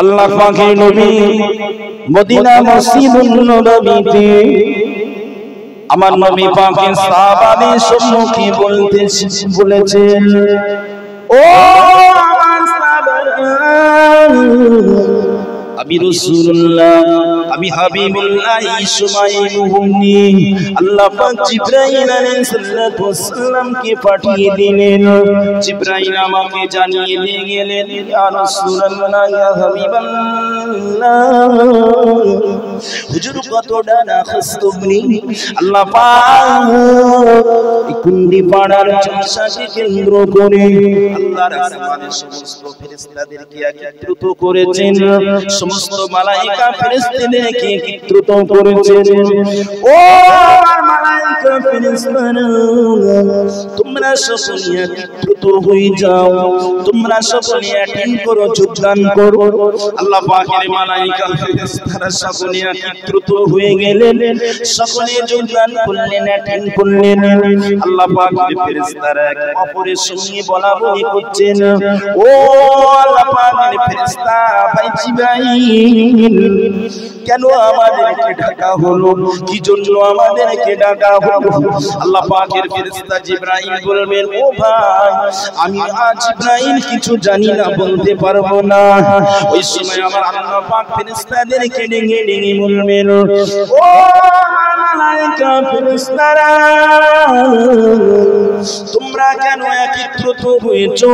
আল্লাহ পাকের নবী মদিনা মসজিদুন নববীতে আমার নবী পাকের সাহাবাদের সম্মুখে বলেছেন, ও আমার সাহাবারা, আমি রাসূলুল্লাহ, আমি হাবিবুল্লাহ ইসমাঈলুহুন্নি আল্লাহ পাক জিবরাইল আলাইহিস সালাতু ওয়াস সালামকে পাঠিয়ে দিলেন। জিবরাইল আমাকে জানিয়ে দিয়ে গেলেন, ইয়া রাসূলুল্লাহ, ইয়া হাবিবাল্লাহ, হুজুর কতটা না খাসতুবনি। আল্লাহ পাক কুন্ডি পাড়ার জলসাকে কেন্দ্র করে আল্লাহর আসমানের সমস্ত ফেরেশতাদেরকে একত্রিত করেছেন, সমস্ত মালায়েকা ফেরেশতাদেরকে একত্রিত করেছেন। ও আমার মালায়েকা ফেরেশতারা, তোমরা সকলে একত্রিত হয়ে যাও, তোমরা সকলে অ্যাটেন্ড করো, যোগদান করো। আল্লাহ পাকের মালায়েকা ফেরেশতারা সকলে একত্রিত হয়ে গেলেন, সকলে যোগদান করলেন, অ্যাটেন্ড করলেন। আল্লাহ পাকের ফেরেশতারা এক অপরের সঙ্গে বলাবলি করছেন, ও আল্লাহ পাকের ফেরেশতা ভাই জিবরাইল, কেন আমাদেরকে ডাকা হলো, কি জন্য আমাদেরকে ডাকা হলো? আল্লাহ পাকের ফেরেশতা জিবরাইল বলবেন, ও ভাই, আমি আজ জিবরাইল কিছু জানি না, বলতে পারবো না। ওই সময় আমার আল্লাহ পাক ফেরেশতাদেরকে ডেকে ডেকে বলবেন, ও মালায়েকা ফেরেশতারা, তোমরা কেন একত্রিত হয়েছো?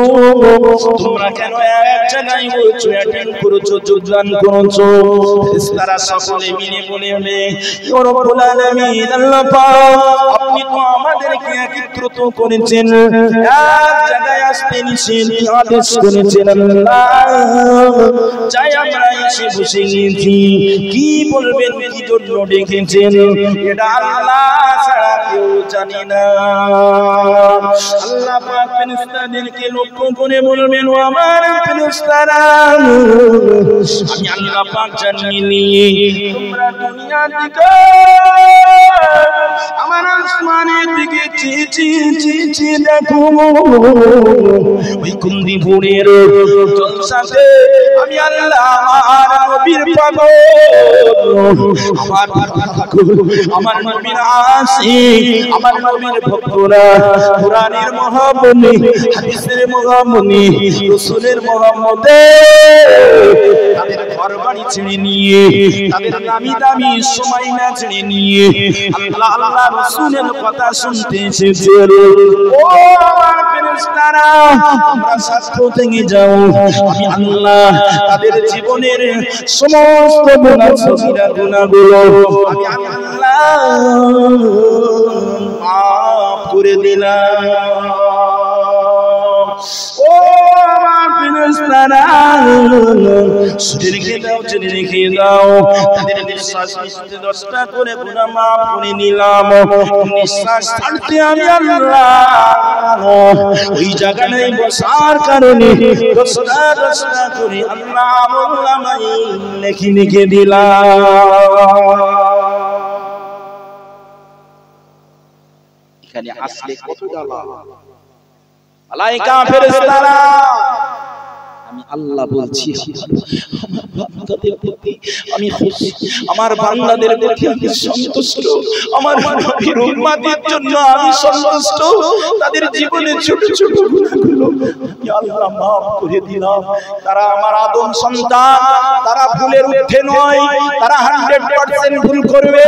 তোমরা কেন এক জায়গায় হয়েছো, অ্যাটেন্ড করেছো, যোগদান করেছো? ফেরেশতারা সকলে মিলে বলে, ইয়া রাব্বুল আলামিন, আল্লাহ পাক আপনি তো আমাদেরকে একত্রিত করেছেন, এক জায়গায় আসতে নিষেধ আদেশ করেছেন। আল্লাহ চাই আমরা এসে বসে গেছি, কি বলবেন, কি জন্য ডেকেছেন, এটা আল্লাহ ছাড়া কেউ জানে না। আল্লাহ পাক ফেরেশতাদেরকে লক্ষ্য করে বলবেন, ও আমার ফেরেশতারা, আমি আল্লাহ পাক জানিয়ে নিয়ে তোমরা দুনিয়া থেকে আমার আসমানের দিকে চেয়ে দেখো, ওই কুন্দিপুরের জলসাতে আমি আল্লাহ আমার নবীর পাগল, আমার নবীর আশিক, আমার নবীর ভক্তরা কুরআনের মহামণি, হাদিসের মহামণি, রাসূলের মহম্মদে তাদের ঘরবাড়ি ছেড়ে নিয়ে, তাদের দামি দামি সময় না ছেড়ে নিয়ে আল্লাহ আল্লাহ রাসূলের কথা শুনতে এসেছে। ও আমার ফেরেশতারা, তোমরা সাক্ষ্য থেকে যাও, আমি আল্লাহ তাদের জীবনের সমস্ত গুনাহ সগীরা গুনাহগুলো আমি আল্লাহ মাফ করে দিলাম। ও আমার ফেরেশতারা, শুনে রেখে দাও, জেনে রেখে দাও, তাদের নিঃশ্বাস নিতে 10টা করে গুনাহ মাফ করে নিলাম। নিঃশ্বাস ছাড়তে আমি আল্লাহ ওই জায়গায় বসার কারণে 10টা করে আল্লাহ আমলনামায় লিখে দিলাম। এখানে আসলে কত জ্বালা। মালায়েকা ফেরেশতারা, আমি আল্লাহ বলছি, বান্দাদের প্রতি আমি খুশি, আমার বান্দাদের প্রতি আমি সন্তুষ্ট, আমার নবীর উম্মতের জন্য আমি সন্তুষ্ট। তাদের জীবনে ছোট ছোট গুনাহগুলো আমি আল্লাহ maaf করে দিলাম। তারা আমার আদম সন্তান, তারা ভুলের ঊর্ধ্বে নয়, তারা 100% ভুল করবে।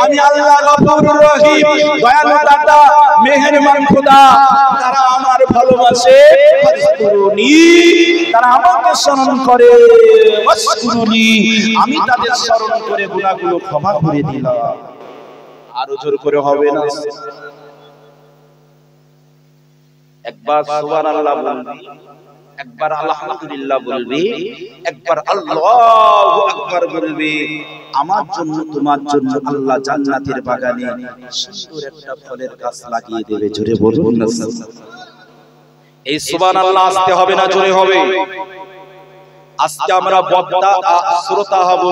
আমি আল্লাহ গফুরুর রহিম, দয়ালু দাতা, মেহেরবান খোদা, তারা আমার ভালোবাসে। ফাজকুরুনি, তারা আমাকে স্মরণ করে, ওয়াসকুরুনি, আমি তাদের স্মরণ করে গুনাহগুলো ক্ষমা করে দিলাম। আরো জোর করে হবে না? একবার সুবহানাল্লাহ বলবি, একবার আলহামদুলিল্লাহ বলবি, একবার আল্লাহু আকবার বলবি। আমার জন্য, তোমার জন্য আল্লাহ জান্নাতের বাগানে সুন্দর একটা ফলের গাছ লাগিয়ে দেবে। জোরে বলুন না। এই সুবহানাল্লাহ আসতে হবে না জোরে হবে? আজকে আমরা বক্তা শ্রোতা হব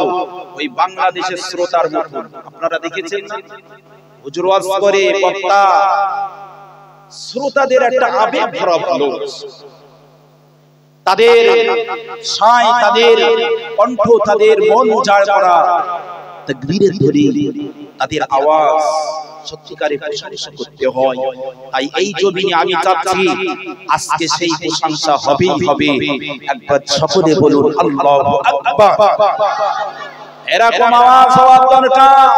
ওই বাংলাদেশের শ্রোতার মতো। আপনারা দেখেছেন না, হুজুর ওয়াজ করে বক্তা শ্রোতাদের একটা আবেগ ভরা ভালো। তাদের সায়, তাদের কণ্ঠ, তাদের মন জাড় করা তাকবীরের ধ্বনি, তাদের আওয়াজ সত্যিকারের প্রশংসা করতে হয়। তাই এই জমিনে আমি চাচ্ছি আজকে সেই প্রশংসা হবেই হবে। একবার সকলে বলুন আল্লাহু আকবার। এরকম আওয়াজ হওয়া দরকার।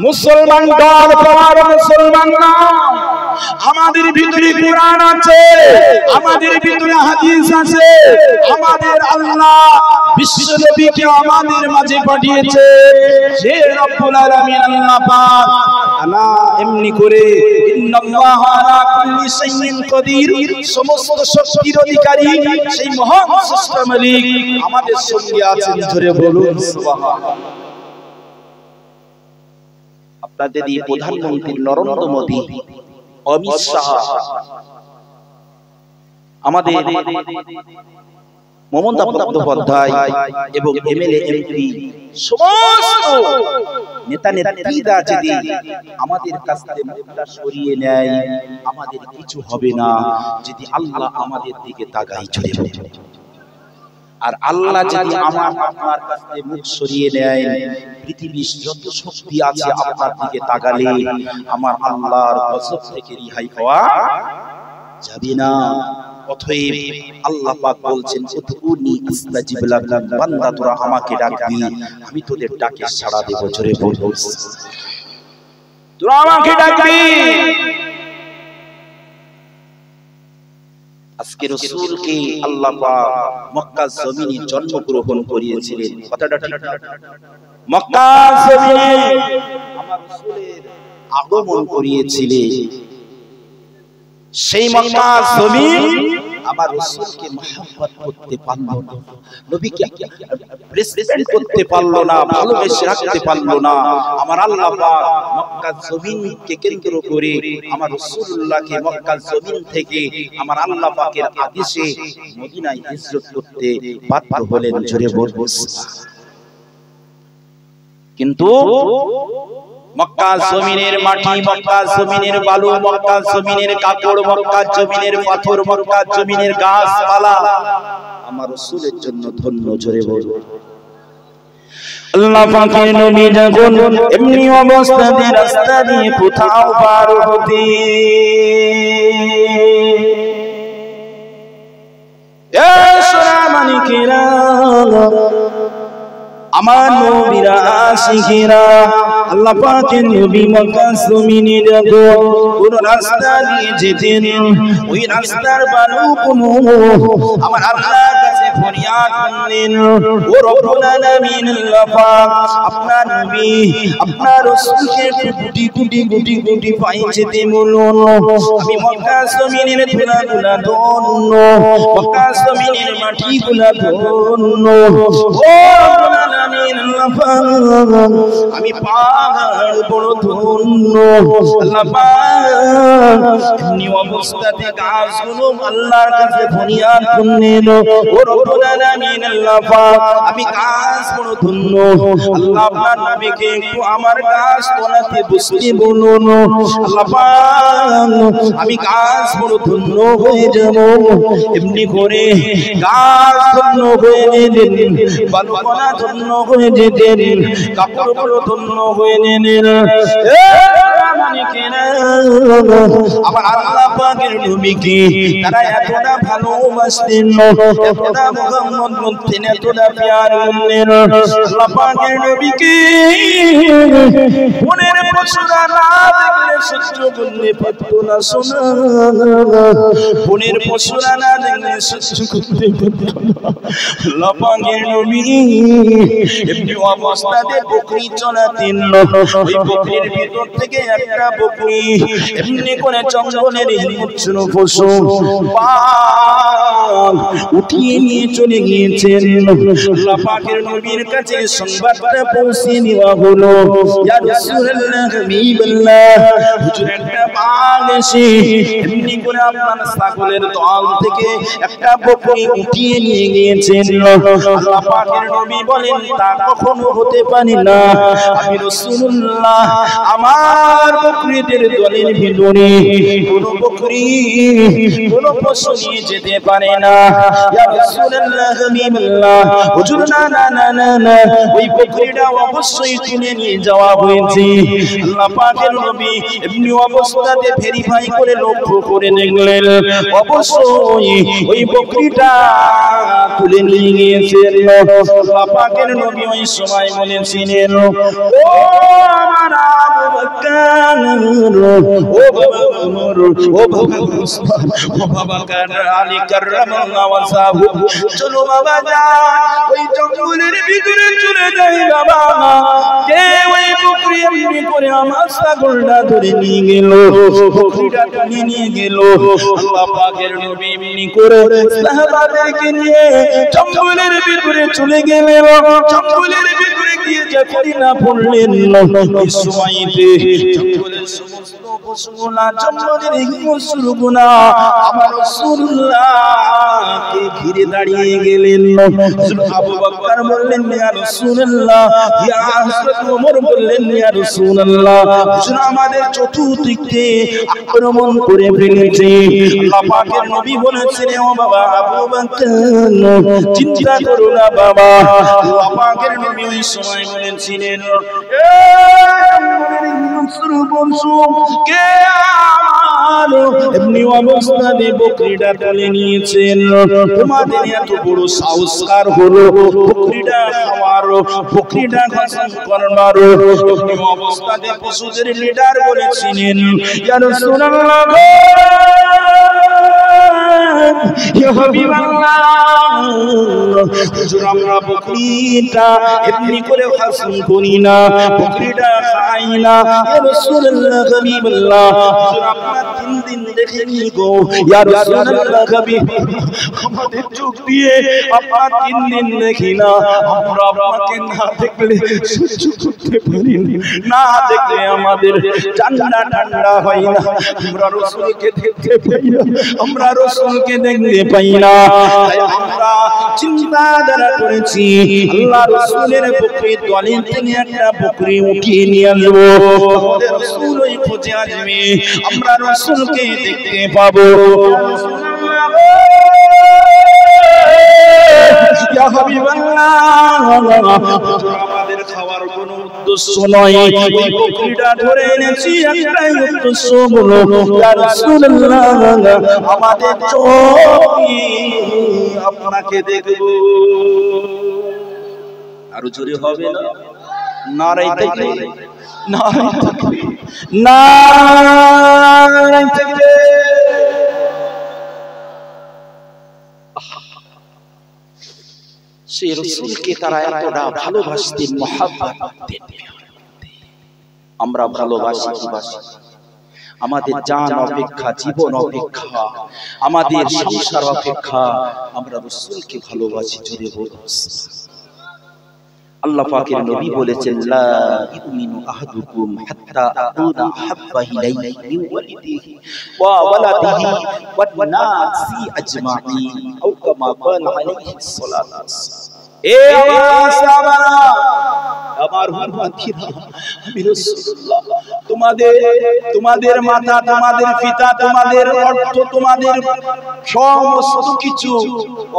মুসলমান দল পর মুসলমান না, আমাদের ভিতরে কোরআন আছে, আমাদের ভিতরে হাদিস আছে, আমাদের আল্লাহ বিশ্ব নবীকে আমাদের মাঝে পাঠিয়েছে। যে রব্বুল আলামিন আল্লাহ পাক আনা এমনি করে ইন্নাল্লাহা আলা কুল্লি শাইইন কাদির, সমস্ত শক্তির অধিকারী সেই মহান স্রষ্টা মালিক আমাদের সঙ্গে আছেন। জোরে বলুন সুবহানাল্লাহ। আপনাদের এই প্রধানমন্ত্রী নরেন্দ্র মোদী, অমিত শাহ, আমাদের মমতা বন্দ্যোপাধ্যায় এবং এমএলএ এমপি সমস্ত নেতা নেত্রীরা যদি আমাদের কাছ থেকে মুখটা সরিয়ে নেয়, আমাদের কিছু হবে না যদি আল্লাহ আমাদের দিকে তাকায়। চলে আর আল্লাহ যদি আপনার কাছ থেকে মুখ সরিয়ে নেয়, পৃথিবীর যত শক্তি আছে আপনার দিকে তাকালে আমার আল্লাহর গজব থেকে রিহাই হওয়া যাবে না। অতএব আল্লাহ পাক বলছেন উদউনি আস্তাজিব লাকুম, বান্দা তোরা আমাকে ডাকবি, আমি তোদের ডাকে সাড়া দেব। জোরে বলুন তোরা আমাকে ডাকবি। আজকে রাসূলকে আল্লাহ পাক মক্কা জমিনে জন্মগ্রহণ করিয়েছিলেন। কথাটা ঠিক না? মক্কা জমিনে আমার রাসূলের আগমন করিয়েছিলেন। সেই মক্কা জমিন আমার রাসূলকে মহব্বত করতে পারলো না, নবীকে রেসপেক্ট করতে পারলো না, ভালোবেসে রাখতে পারলো না। আমার আল্লাহ পাক মক্কা জমিনকে কেন্দ্র করে আমার রাসূলুল্লাহকে মক্কা জমিন থেকে আমার আল্লাহ পাকের আদেশে মদিনায় হিজরত করতে বাধ্য হলেন। জোরে বলুন। কিন্তু মক্কা জমিনের মাটি, মক্কা জমিনের বালু, মক্কা জমিনের কাপড়, মক্কা জমিনের পাথর, মক্কা জমিনের গাছপালা আমার রাসূলের জন্য ধন্য। জোরে বলুন। আল্লাহ পাকের নবী যখন এমনি অবস্থাতে রাস্তা দিয়ে কোথাও পার হতে, এ সোনামানিকেরা, আমার নবীরা আশিকেরা, আল্লাহ পাকের নবী মক্কা জমিনে যখন কোন রাস্তা দিয়ে যেতেন, ওই রাস্তার বালু কোনো আমার আল্লাহর কাছে ফরিয়াদ করলেন, ও রব্বুল আলামিন আল্লাহ পাক আপনার নবী আপনার রাসূলকে গুটি গুটি গুটি গুটি পাই যেতে বলুন। আমি মক্কা জমিনের ধুলাগুলা ধন্য, মক্কা জমিনের মাটিগুলা ধন্য, ও রব্বুল আলামিন আল্লাহ পাক আমি পাহাড় বড় ধন্য। আল্লাহ পাক এমনি অবস্থাতে গাছগুলো আল্লাহর কাছে ফরিয়াদ করলেন, ও রব্বুল আলামিন আল্লাহ পাক আমি গাছ বড় ধন্য। আল্লাহ আপনার নবীকে একটু আমার গাছ তলাতে বসতে বলুন। আল্লাহ পাক আমি গাছ বড় ধন্য হয়ে যাব। এমনি করে গাছ ধন্য হয়ে যেতেন, বালুকণা ধন্য হয়ে যেতেন, কাপড় বড় ধন্য হয়ে নেন। আমার আল্লাহ পাকের নবীকে তারা এতটা ভালোবাসতেন, এতটা মুহাম্মদ বলতেন, এতটা প্যার করলেন। আল্লাহ পাকের নবীকে বনের পশুরা না দেখলে সহ্য করতে পারত না। শোনা, বনের পশুরা না দেখলে সহ্য করতে পারত না। আল্লাহ পাকের নবী এমনি অবস্থাতে বকরি চড়াতেন। ওই বকরির ভিতর থেকে একটা বকরি এমনি করে জঙ্গলের হিংস্র পশু পাল উঠিয়ে নিয়ে চলে গিয়েছেন। আল্লাহ পাকের নবীর কাছে সংবাদটা পৌঁছে দেওয়া হলো, ইয়া রাসূলুল্লাহ হাবিবাল্লাহ, হুজুর একটা বাঘ এসে এমনি করে আপনার ছাগলের দল থেকে একটা বকরি উঠিয়ে নিয়ে গিয়েছেন। আল্লাহ পাকের নবী বলেন তা কখনো হতে পারি না। আমি রাসূলুল্লাহ আমার বকরিদের দলের ভিতরে কোনো বকরি কোনো পশু নিয়ে যেতে পারে না। ইয়া রাসূলুল্লাহ হাবিবাল্লাহ, হুজুর না না না না না, ওই বকরিটা অবশ্যই তুলে নিয়ে যাওয়া হয়েছে। আল্লাহ পাকের নবী এমনি অবস্থাতে ভেরিফাই করে লক্ষ্য করে দেখলেন অবশ্যই ওই বকরিটা তুলে নিয়ে গিয়েছেন। আল্লাহ পাকের নবী ওই সময় বলেছিলেন, ও আমার আবু বকর, ও বাবা ওমর, ও বাবা উসমান, ও বাবা আলী কাররামাল্লাহু ওয়াজহাহু, চলো বাবা যান ওই জঙ্গলের ভিতরে চলে যাই বাবা। কে ওই বকরি এমনি করে আমার ছাগলটা ধরে নিয়ে গেল, বকরিটা টেনে নিয়ে গেল। আল্লাহ পাকের নবী এমনি করে সাহাবাদেরকে নিয়ে জঙ্গলের ভিতরে চলে গেলেন। জঙ্গলের ভিতরে গিয়ে যখনই না পড়লেন ওই সময়তে জঙ্গলের সমস্ত পশুগুলা, জঙ্গলের হিংস্রগুলা আমার রাসূলুল্লাহকে ঘিরে দাঁড়িয়ে গেলেন। আবু বকর বললেন, ইয়া রাসূলুল্লাহ, ইয়া হযরত ওমর বললেন, ইয়া রাসূলুল্লাহ, হুজুর আমাদের চতুর্দিক থেকে আক্রমণ করে ফেলেছে। আল্লাহ পাকের নবী বলেছেন, ও বাবা আবু বকর, চিন্তা করো না বাবা। আল্লাহ পাকের নবী ওই সময় বলেছিলেন, কে আমার এমনি অবস্থাতে বকরিটা তুলে নিয়েছেন, তোমাদের এত বড় সাহসকার হলো বকরিটা খাওয়ার, বকরিটা খতম করবার। এমনি অবস্থাতে পশুদের লিডার বলেছিলেন, ইয়া রাসূলুল্লাহ, ইয়া হাবিবাল্লাহ, হুজুর আমরা বকরিটা এমনি করে খতম করি না, বকরিটা খাই না। ইয়া রাসূলুল্লাহ হাবিবাল্লাহ, হুজুর আপনার 3 দিন দেখেনি গো। ইয়া রাসূলুল্লাহ হাবিবাল্লাহ, আমাদের চোখ দিয়ে আপনার 3 দিন দেখি না, আমরা আপনাকে না দেখলে সহ্য করতে পারি না, না দেখলে আমাদের ঠান্ডা ঠান্ডা হয় না, আমরা রাসূলকে দেখতে পাই না, আমরা রাসূলকে দেখতে পাই না। তাই আমরা চিন্তাধারা করেছি আল্লাহ রাসূলের বকরির দলের থেকে একটা বকরি উঠিয়ে নিয়ে আসবো, আমাদের রাসূল ওই খোঁজে আসবে, আমরা রাসূলকে দেখতে পাবো। ইয়া হাবিবাল্লাহ, আমাদের খাওয়ার কোনো উদ্দেশ্য নয়, ওই বকরিটা ধরে এনেছি একটাই উদ্দেশ্য হলো, ইয়া রাসূলুল্লাহ, আমাদের চোখে আপনাকে দেখব। আরো জোরে হবে না? নারায়ে তাকবীর, নারায়ে তাকবীর, নারায়ে তাকবীর। সেই রাসূলকে তারা এতটা ভালোবাসতেন, মহব্বত করতেন। আমরা ভালোবাসি কি বাসি? আমাদের জান অপেক্ষা, জীবন অপেক্ষা, আমাদের সংসার অপেক্ষা আমরা রাসূলকে ভালোবাসি। জোরে বলুন। আল্লাহ পাকের নবী বলেছেন, লা ইউমিনু আহাদুকুম হাত্তা আকুনা আহাব্বা ইলাইহি মিন ওয়ালিদিহি ওয়া ওয়ালাদিহি ওয়ান নাসি আজমাইন, আও কামা ক্বালা আলাইহিস সালাতু। এ আমার সাহাবারা, আমার উম্মতিরা, আমি রাসূলুল্লাহ তোমাদের মাতা, তোমাদের পিতা, তোমাদের অর্থ, তোমাদের সমস্ত কিছু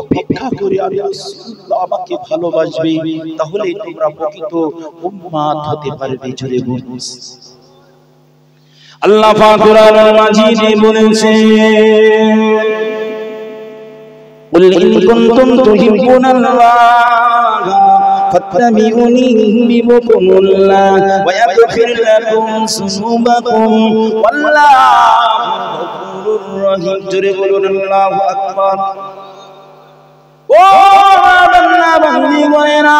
অপেক্ষা করে আমি রাসূলুল্লাহ আমাকে ভালোবাসবে, তাহলে তোমরা প্রকৃত উম্মত হতে পারবে। জোরে বলুন। আল্লাহ পাক কুরআনুল মাজিদে বলেছেন, কুল ইন কুনতুম তুহিব্বুনাল্লাহ ফাত্তাবিউনি ইউহিব্বুকুমুল্লাহ ওয়া ইয়াগফির লাকুম যুনুবাকুম ওয়াল্লাহু গফুরুর রহিম। জোরে বলুন আল্লাহু আকবার। ও বান্দা বান্দি গোয়েনা,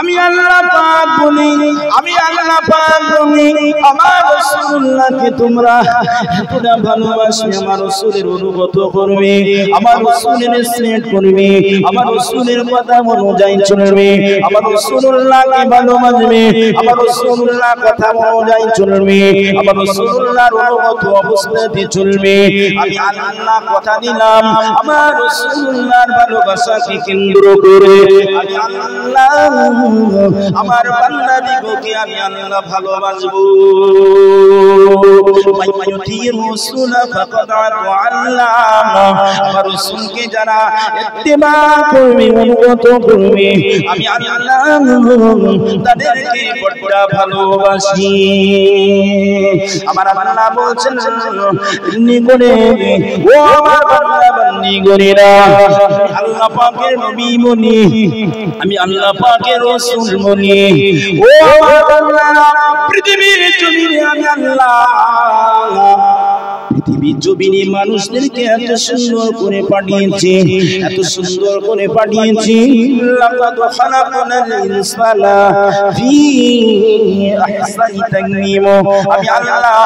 আমি আল্লাহ পাক বলি, আমি আল্লাহ পাক আমার রাসূলুল্লাহকে তোমরা এতটা ভালোবাসবে, আমার রাসূলের অনুগত করবে, আমার রাসূলের স্নেহ করবে, আমার রাসূলের কথা অনুযায়ী চলবে, আমার রাসূলুল্লাহকে ভালোবাসবে, আমার রাসূলুল্লাহর কথা অনুযায়ী চলবে, আমার রাসূলুল্লাহর অনুগত অবস্থাতে চলবে। আমি আল্লাহ কথা দিলাম আমার রাসূলুল্লাহর ভালোবাসাকে কেন্দ্র করে আমি আল্লাহ আমার বান্দাদিগকে আমি আল্লাহ ভালোবাসবো। মাইয়ুতির রাসূল ফাকাদ আল্লাহ, আমার রাসূলকে যারা ইত্তেবা করবে, অনুগত করবে, আমি আল্লাহ তাদেরকে বড় ভালোবাসি। আমার আল্লাহ বলছেন নিগরে ও আমার বান্দা বান্দীগণেরা, আল্লাহ পাকের নবী বলি, আমি আল্লাহ পাকের রাসূল বলি, ও আমার বান্দারা পৃথিবীর জমিনে আমি আল্লাহ পৃথিবীর জমিনে মানুষদেরকে এত সুন্দর করে পাঠিয়েছি, এত সুন্দর করে পাঠিয়েছি। লাকাদ খালাকনাল ইনসানা ফি আহসানি তাকওয়িম, আমি আল্লাহ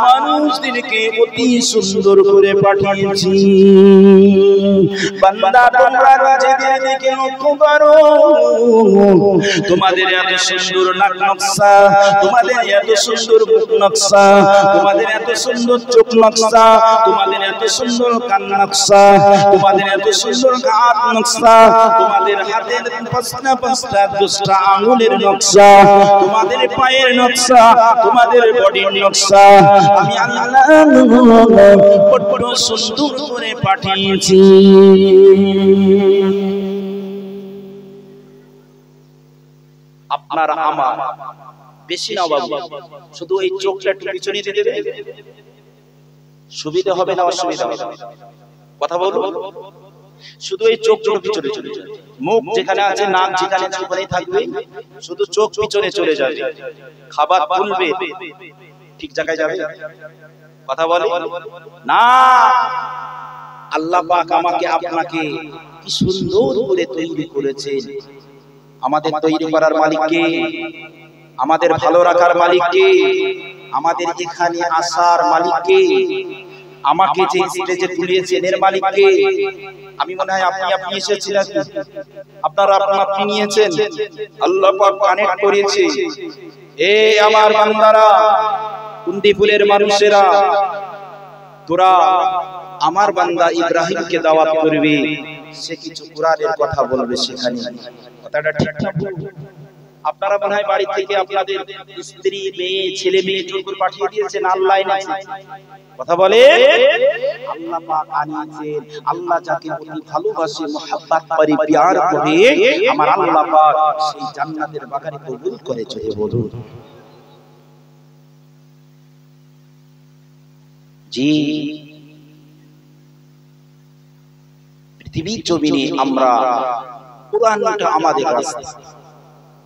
মানুষদেরকে অতি সুন্দর করে পাঠিয়েছি। বান্দা তোমরা নিজেদের দিকে লক্ষ্য করো, তোমাদের এত সুন্দর নাক নকশা, তোমাদের এত সুন্দর মুখ নকশা, তোমাদের এত সুন্দর চোখ নকশা, তোমাদের এত সুন্দর কান নকশা, তোমাদের এত সুন্দর হাত নকশা, তোমাদের হাতের পাঁচটা পাঁচটা 10টা আঙ্গুলের নকশা, তোমাদের পায়ের নকশা, তোমাদের বডির নকশা, আমি আল্লাহ বড় সুন্দর করে পাঠিয়েছি। আপনার আমার বেশি না বাবু, শুধু এই চোখটা একটু পিছনে দিয়ে দেবে, সুবিধা হবে না অসুবিধা হবে? কথা বলুন, শুধু এই চোখ দুটো পিছনে চলে যাবে, মুখ যেখানে আছে, নাক যেখানে আছে ওখানেই থাকবে, শুধু চোখ পিছনে চলে যাবে, খাবার তুলবে ঠিক জায়গায় যাবে? কথা বলে না। আল্লাহ পাক আমাকে আপনাকে কি সুন্দর করে তৈরি করেছেন। আমাদের তৈরি করার মালিক কে? আমাদের ভালো রাখার মালিক কে? আমাদের এখানে আসার মালিক কে? আমাকে যে স্টেজে তুলিয়েছেন এর মালিক কে? আমি মনে হয় আপনি এসেছিলেন, আপনারা আপনি নিয়েছেন, আল্লাহ পাক কানেক্ট করেছে। এ আমার বান্দারা, কুন্দি ফুলের মানুষেরা, তোরা আমার বান্দা ইব্রাহিমকে দাওয়াত করবে, সে কিছু কোরআনের কথা বলবে সেখানে। কথাটা ঠিক না? আপনারা মনে হয় বাড়ি থেকে আপনাদের স্ত্রী, মেয়ে, ছেলে মেয়ে জোর করে পাঠিয়ে দিয়েছেন, আল্লাহ এনেছে। কথা বলে আল্লাহ পাক আনিয়েছেন। আল্লাহ যাকে অতি ভালোবাসে, মহব্বত করে, প্যার করে, আমার আল্লাহ পাক সেই জান্নাতের বাগানে কবুল করে। চলে বলুন জি। পৃথিবীর জমিনে আমরা কোরআনটা আমাদের রাস্তা,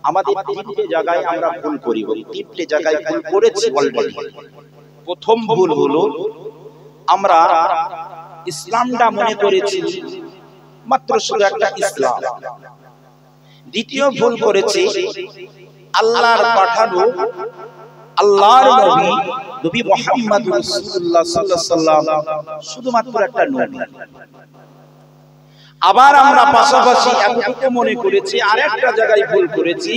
আমাদের তিনটে জায়গায় আমরা ভুল করি, তিনটে জায়গায় ভুল করেছি অলরেডি। প্রথম ভুল হলো আমরা ইসলামটা মনে করেছি মাত্র শুধু একটা ইসলাম। দ্বিতীয় ভুল করেছি আল্লাহর পাঠানো, আল্লাহর নবী, নবী মুহাম্মদ রাসূলুল্লাহ সাল্লাল্লাহু আলাইহি ওয়াসাল্লাম শুধুমাত্র একটা নবী। আবার আমরা পাশাপাশি এতটুকু মনে করেছি, আরেকটা জায়গায় ভুল করেছি,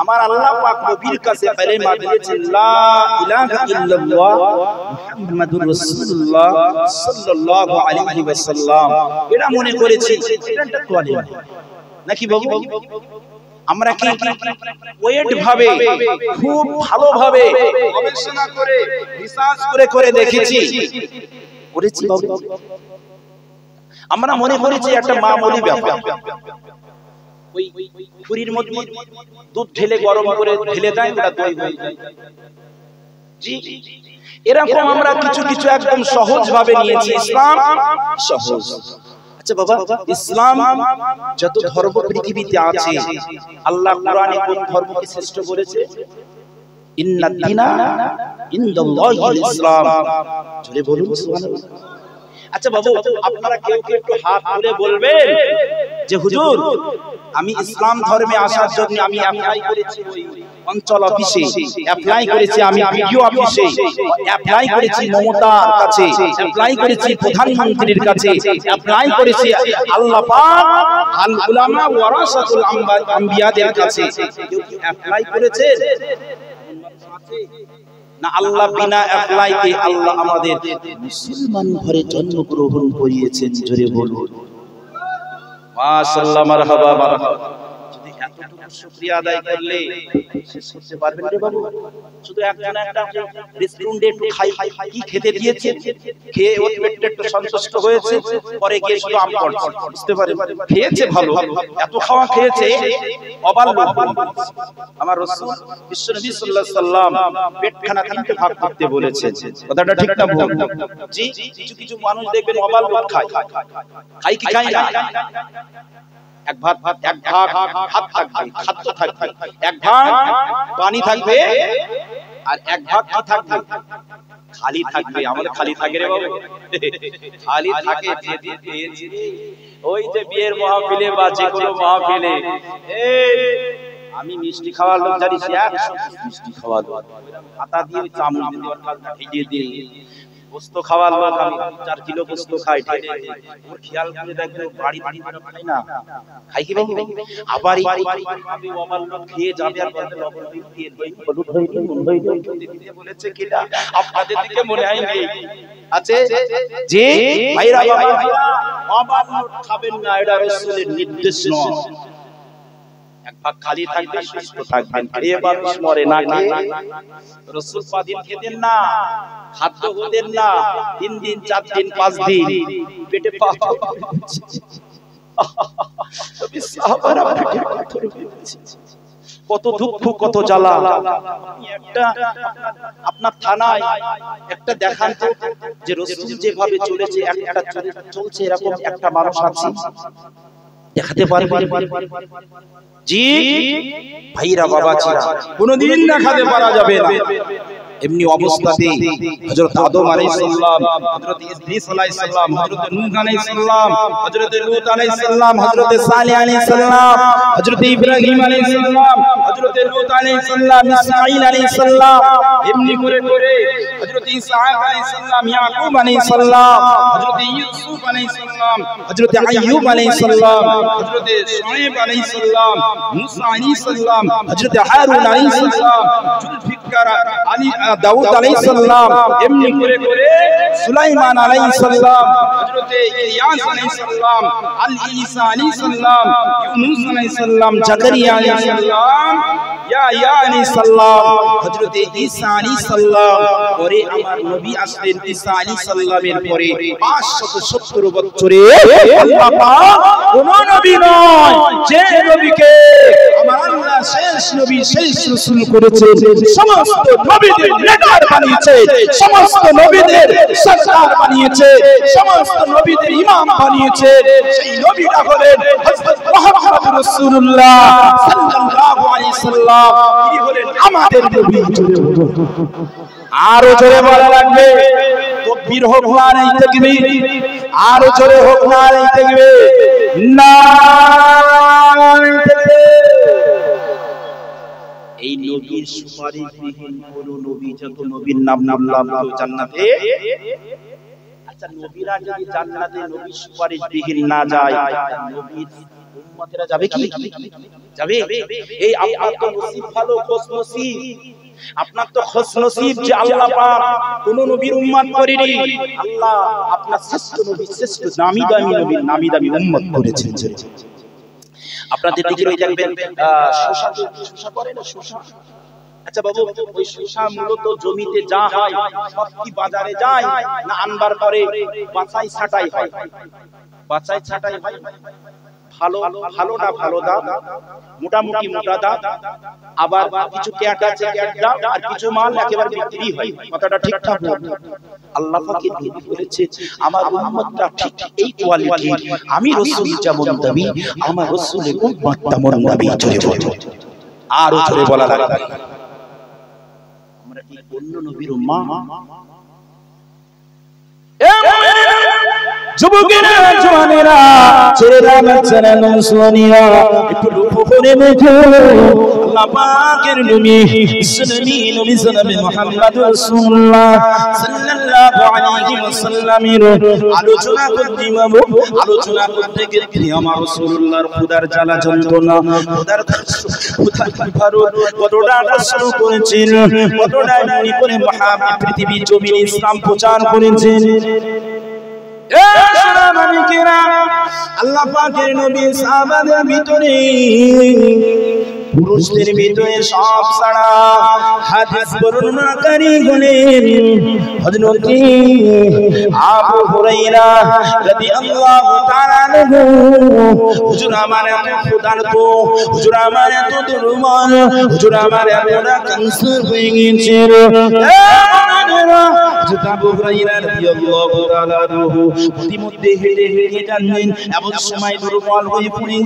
আমার আল্লাহ পাক নবীর কাছে কালেমা দিয়েছেন, লা ইলাহা ইল্লাল্লাহ মুহাম্মাদুর রাসূলুল্লাহ সাল্লাল্লাহু আলাইহি ওয়াসাল্লাম, এটা মনে করেছি এটা একটা কালেমা নাকি বাবু? আমরা কি ওয়েট ভাবে, খুব ভালোভাবে গবেষণা করে, রিসার্চ করে দেখেছি, করেছি বাবু? আমরা মনে করেছি একটা মামুলি ব্যাপার, ওই খুরির মধ্যে দুধ ঢেলে গরম করে ঢেলে দেয়, ওটা দই হয়ে যায়। জি, এরকম আমরা কিছু কিছু একদম সহজ ভাবে নিয়েছি। ইসলাম সহজ। আচ্ছা বাবা, ইসলাম যত ধর্ম পৃথিবীতে আছে, আল্লাহ কোরআনে কোন ধর্মকে শ্রেষ্ঠ বলেছে? ইন্নাদ দীনা ইনদাল্লাহিল ইসলাম। জোরে বলুন সুবহানাল্লাহ। আচ্ছা বাবু, আপনারা কেউ কেউ একটু হাত তুলে বলবেন যে হুজুর, আমি ইসলাম ধর্মে আসার জন্য আমি অ্যাপ্লাই করেছি ওই অঞ্চল অফিসে অ্যাপ্লাই করেছি, আমি ভিডিও অফিসে অ্যাপ্লাই করেছি, মমতার কাছে অ্যাপ্লাই করেছি, প্রধানমন্ত্রীর কাছে অ্যাপ্লাই করেছি, আল্লাহ পাক আল উলামা ওয়ারাসাতুল আম্বিয়াদের কাছে অ্যাপ্লাই করেছে না? আল্লাহ বিনা অ্যাপ্লাইতে আল্লাহ আমাদের মুসলমান ঘরে জন্মগ্রহণ করিয়েছেন। জোরে বলুন মাশাআল্লাহ, মারহাবা মারহাবা। যদি এতটুকু শুকরিয়া আদায় করলে শেষ করতে পারবেন রে বাবু? শুধু একজন একটা রেস্টুরেন্টে একটু খাই কি খেতে দিয়েছে, খেয়ে ওর পেটটা একটু সন্তুষ্ট হয়েছে, পরে গিয়ে শুধু আম পড়ছে, বুঝতে পারেন? খেয়েছে ভালো, এত খাওয়া খেয়েছে অবাক লোক। আমার রাসূল বিশ্বনবী সাল্লাল্লাহু আলাইহি সাল্লাম পেটখানা তিনটে ভাগ করতে বলেছেন, কথাটা ঠিক না ভুল? জি, কিছু কিছু মানুষ দেখবেন অবাক লোক খায়, খাই কি খায় না? এক ভাগ ভাত থাকবে, খাদ্য থাকবে, এক ভাগ পানি থাকবে, আর এক ভাগ কি থাকবে? খালি থাকবে। আমাদের খালি থাকে রে বাবু, খালি থাকে। ওই যে বিয়ের মাহফিলে বা যে কোনো মাহফিলে আমি মিষ্টি খাওয়ার লোক জানি, 100 মিষ্টি খাওয়ার লোক, আটা দিয়ে চামচ দিয়ে দিয়ে গোস্ত খাওয়ার লোক, আমি 4 কিলো গোস্ত খাই, ওর খেয়াল করে দেখবে বাড়ি বাড়ি খাই না, খাই কি বাবু? আবার এই ওভার লোক খেয়ে যাবে আর বলতে লবণ দিয়ে হলুদ হইলো নুন হইলো দিতে বলেছে কিনা? আপনাদের দিকে মনে হয় নেই আছে যে ভাইরা বাবা ওভার লোক খাবেন না, এটা রাসূলের নির্দেশ নয়। এক ভাগ খালি থাকবে, সুস্থ থাকবেন, খেয়ে মানুষ মরে না। খেয়ে রাসূল পাদিন খেতেন না, খাদ্য হতেন না, 3 দিন 4 দিন 5 দিন পেটে পাথর, তবে সাহাবারা পেটে পাথর হয়েছে। কত দুঃখ, কত জ্বালা। একটা আপনার থানায় একটা দেখান তো যে রাসূল যেভাবে চলেছে, একটা চলছে এরকম একটা মানুষ আছে? দেখাতে পারবে? জি ভাইরা বাবা ছিরা, কোনদিন দেখাতে পারা যাবে না। এমনি অবস্থাতে হযরত আদম আলাইহিস সালাম, হযরত ইদ্রিস আলাইহিস সালাম, হযরত নূহ আলাইহিস সালাম, হযরত লূত আলাইহিস সালাম, হযরত সালেহ আলাইহিস সালাম, হযরত ইব্রাহিম আলাইহিস সালাম, হযরত লূত আলাইহিস সালাম, ইসমাঈল আলাইহিস সালাম, এমনি করে করে হযরত ইসহাক আলাইহিস সালাম, ইয়াকুব আলাইহিস সালাম, হযরত ইউসুফ আলাইহিস সালাম, হযরত আইয়ুব আলাইহিস সালাম, হযরত শুআয়ব আলাইহিস সালাম, মুসা আলাইহিস সালাম, হযরত হারুন আলাইহিস সালাম, জুলফিকার আলী দাউদ আলাইহিস সালাম, এমনি করে করে সুলাইমান আলাইহিস সালাম, হযরত ইলিয়াস আলাইহিস সালাম, ঈসা আলাইহিস সালাম, ইউনূস আলাইহিস সালাম, জাকারিয়া আলাইহিস সালাম, ইয়াহইয়া আলাইহিস সালাম, হযরত ঈসা আলাইহিস সালাম, পরে আমার নবী আসলেন ঈসা আলাইহিস সালামের পরে 570 বছরে। আল্লাহ পাক কোন নবী নয় যে নবীকে আমার আল্লাহ শেষ নবী শেষ রাসূল করেছে, সমস্ত নবীদের নেতার বানিয়েছে, সমস্ত নবীদের সরদার বানিয়েছে, সমস্ত নবীদের ইমাম বানিয়েছে। সেই নবীটা হলেন হযরত মুহাম্মদ রাসূলুল্লাহ সাল্লাল্লাহু আলাইহি সাল্লাম। তিনি হলেন আমাদের নবী। আরো জোরে বলা লাগবে, তাকবীর হোক না এই তাকবীর, আরো জোরে হোক না এই তাকবীর, নারায়ে তাকবীর। এই নবীর সুপারিশবিহীন কোন নবী, যত নবীর নাম নাম জান্নাতে। আচ্ছা, নবীরা যদি জান্নাতে নবীর সুপারিশবিহীন না যায়, নবীর উম্মতেরা যাবে কি? যাবে? এই আপনার তো নসিব ভালো, খোশ নসিব, আপনার তো খোশ নসিব যে আল্লাহ পাক কোন নবীর উম্মত করেনি। আল্লাহ আপনার শ্রেষ্ঠ নবী, শ্রেষ্ঠ নামি দামি নবীর নামি দামি উম্মত করেছেন। আপনাদের দিকে ওই দেখবেন শোষা করে না, শোষা। আচ্ছা বাবু, ওই শোষা মূলত জমিতে যা হয় সব কি বাজারে যায় না আনবার পরে বাছাই ছাঁটাই হয়? বাছাই ছাঁটাই হয়। ভালো ভালো না ভালো দাম, মোটামুটি মোটা দাম, আবার কিছু ক্যাট আছে ক্যাট দাম, আর কিছু মাল একেবারে বিক্রি হয়। কথাটা ঠিকঠাক না? আল্লাহ পাকের নবী বলেছে আমার উম্মতটা ঠিক এই কোয়ালিটি, আমি রাসূল যেমন দাবি আমার রাসূলের উম্মত তেমন নবী। জোরে বলো, আরো জোরে বলা লাগবে। আমরা কি অন্য নবীর উম্মত? যুবকেরা, জওয়ানেরা, ছেলেরা, বাচ্চারা, নৌসওয়ানিরা, একটু লক্ষ্য করে দেখো আল্লাহ পাকের নবী ইসলামী নবী জনাবে মুহাম্মদ রাসূলুল্লাহ সাল্লাল্লাহু আলাইহি ওয়াসাল্লামের আলোচনা করতে যাবো। আলোচনা করতে গিয়ে আমার রাসূলুল্লাহর খোদার জ্বালা যন্ত্রণা, খোদার ভারত কতটা শুরু করেছেন, কতটা নিপরে মহা পৃথিবী জমিনে ইসলাম প্রচার করেছেন। আল্লাহ পাকের নবী সাহাবাদের ভিতরে পুরুষদের ভিতরে সব ছাড়া হাদিস বর্ণনাকারী হলেন হযরত আবু হুরায়রা রাদিয়াল্লাহু তাআলা আনহু। হুজুর আমার এত ক্ষুধার্ত, হুজুর আমার এত দুর্বল, হুজুর আমার এতটা ক্যান্সার হয়ে গেছে। আবু হুরায়রা রাদিয়াল্লাহু তাআলা আনহু প্রতিমধ্যে হেঁটে হেঁটে যাচ্ছেন, এমন সময় দুর্বল হয়ে পড়ে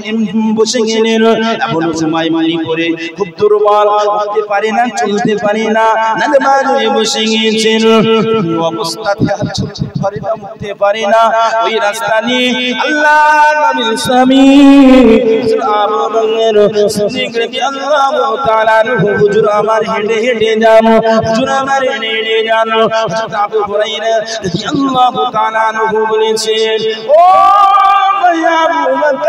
বসে গেলেন। এমন সময় মনে করে খুব দুর্বল, উঠতে পারে না, চলতে পারে না, নাদমার হয়ে বসে গিয়েছেন। অবস্থাতে চলতে পারে না, উঠতে পারে না। ওই রাস্তা নিয়ে আল্লাহর নবীর স্বামী আবু বকর সিদ্দিক রাদিয়াল্লাহু তাআলা আনহু, হুজুর আমার হেঁটে হেঁটে যান, হুজুর আমার হেঁটে হেঁটে যান। আবু হুরায়রা রাদিয়াল্লাহু তাআলা আনহু বলেছেন, ও আবু বকর,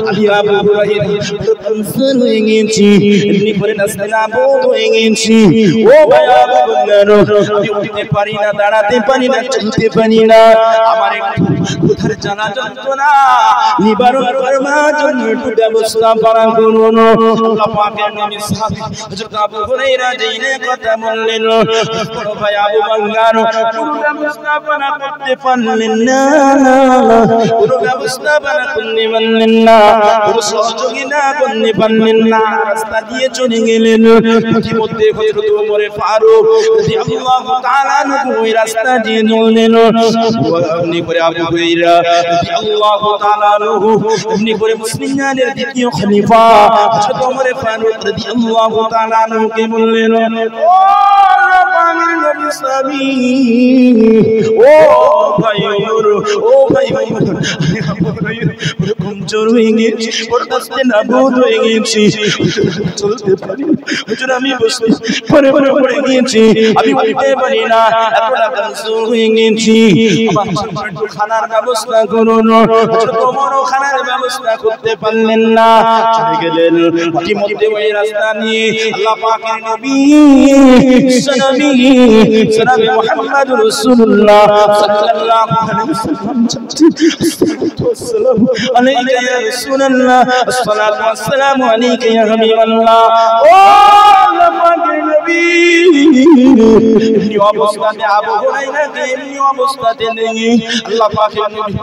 আমি আবু হুরায়রা ক্যান্সার হয়ে গেছি, এমনি করে নাস্তানাবুদ হয়ে গেছি। ও ভাই আবু বকর, আমি উঠতে পারি না, দাঁড়াতে পারি না, চলতে পারি না। আমার একটু কোথার জানা যন্ত্রণা নিবারণ করবার জন্য একটু ব্যবস্থা করা করুন। আল্লাহ পাকের নবী সাহাবী হযরত আবু হুরায়রা যেই কথা বললেন, বড় ভাই আবু বকর কোনো ব্যবস্থাপনা করতে পারলেন না, কোনো ব্যবস্থাপনা করতে পারলেন না, কোনো সহযোগিতা করতে পারলেন না। রাস্তা দিয়ে চলে গেলেন। ইতিমধ্যে হযরত ওমর ফারুক রাদিয়াল্লাহু তাআলা আনহু ওই রাস্তা দিয়ে চললেন। এমনি করে আবু হুরায়রা রাদিয়াল্লাহু তাআলা আনহু, এমনি করে মুসলিমদের দ্বিতীয় খলিফা হযরত ওমর ফারুক রাদিয়াল্লাহু তাআলা আনহুকে বললেন, ও পাগল নবী সাহাবী, ও ভাই ওমর, ও ভাই ওমর, কমজোর হয়ে গেছি, বরদাস্তে নাবুদ হয়ে গেছি, চলতে পারি না, হুজুর আমি বসে পরে পরে পড়ে গিয়েছি, আমি উঠতে পারি না, এতটা কমজোর হয়ে গেছি, আমার একটু খানার ব্যবস্থা করুন। হযরত ওমর খানার ব্যবস্থা করতে পারলেন না, চলে গেলেন। ইতিমধ্যে ওই রাস্তা নিয়ে আল্লাহ পাকের নবী সনবী জনাবে মুহাম্মদ রাসূলুল্লাহ সাল্লাল্লাহু আলাইহি ওয়াসাল্লাম, আসসালামু আলাইকা ইয়া রাসূলুল্লাহ, আসসালাতু ওয়াসসালামু আলাইকা ইয়া হাবিবাল্লাহ। ও আল্লাহ পাকের নবী, এই অবস্থাতে আবু হুরায়রা এই অবস্থাতে নেই। আল্লাহ পাকের নবী